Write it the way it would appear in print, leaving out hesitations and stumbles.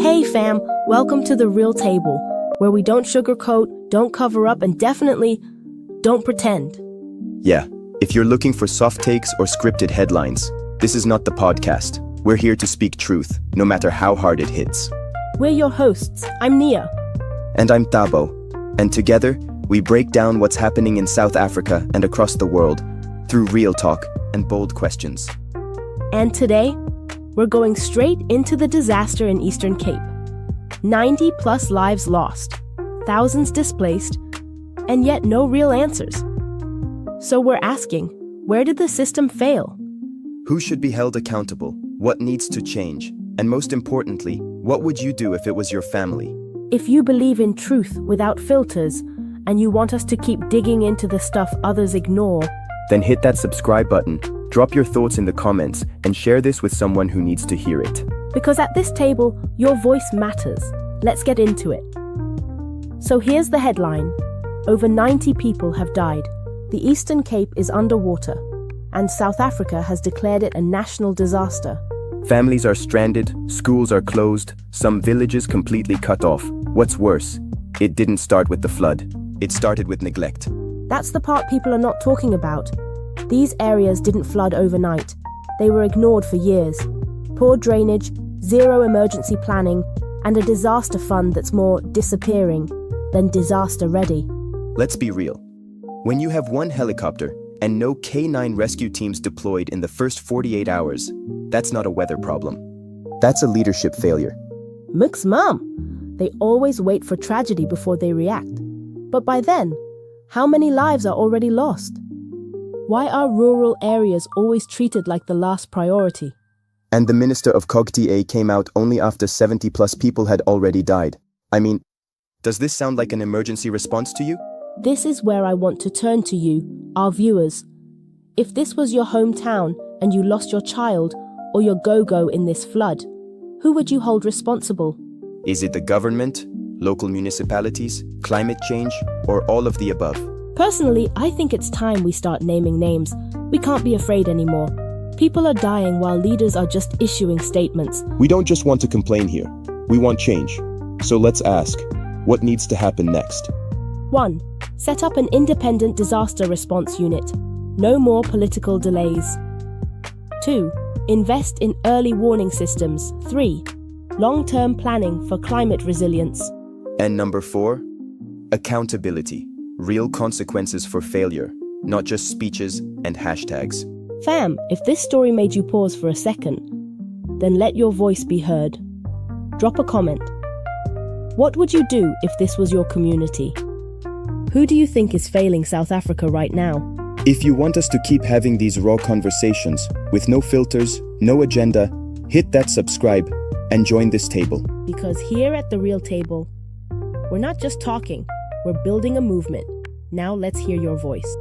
Hey fam, welcome to The Real Table, where we don't sugarcoat, don't cover up, and definitely don't pretend. Yeah, if you're looking for soft takes or scripted headlines, this is not the podcast. We're here to speak truth, no matter how hard it hits. We're your hosts. I'm Nia. And I'm Thabo. And together, we break down what's happening in South Africa and across the world through real talk and bold questions. And today, we're going straight into the disaster in Eastern Cape. 90 plus lives lost, thousands displaced, and yet no real answers. So we're asking, where did the system fail? Who should be held accountable? What needs to change? And most importantly, what would you do if it was your family? If you believe in truth without filters, and you want us to keep digging into the stuff others ignore, Then hit that subscribe button, drop your thoughts in the comments, and share this with someone who needs to hear it. because at this table, your voice matters. Let's get into it. So here's the headline. Over 90 people have died. The Eastern Cape is underwater, and South Africa has declared it a national disaster. Families are stranded, schools are closed, some villages completely cut off. What's worse, it didn't start with the flood. It started with neglect. That's the part people are not talking about. These areas didn't flood overnight. They were ignored for years. Poor drainage, zero emergency planning, and a disaster fund that's more disappearing than disaster ready. Let's be real. When you have one helicopter and no K9 rescue teams deployed in the first 48 hours, that's not a weather problem. That's a leadership failure. Mook's mum. They always wait for tragedy before they react. But by then, how many lives are already lost? Why are rural areas always treated like the last priority? And the Minister of COGTA came out only after 70 plus people had already died. I mean, does this sound like an emergency response to you? This is where I want to turn to you, our viewers. If this was your hometown and you lost your child or your go-go in this flood, who would you hold responsible? Is it the government, local municipalities, climate change, or all of the above? Personally, I think it's time we start naming names. We can't be afraid anymore. People are dying while leaders are just issuing statements. We don't just want to complain here. We want change. So let's ask, what needs to happen next? 1. Set up an independent disaster response unit. No more political delays. 2. Invest in early warning systems. 3. Long-term planning for climate resilience. And number 4, accountability. Real consequences for failure, not just speeches and hashtags. Fam, if this story made you pause for a second, then let your voice be heard. Drop a comment. What would you do if this was your community? Who do you think is failing South Africa right now? If you want us to keep having these raw conversations with no filters, no agenda, hit that subscribe and join this table. Because here at The Real Table, we're not just talking, we're building a movement. Now let's hear your voice.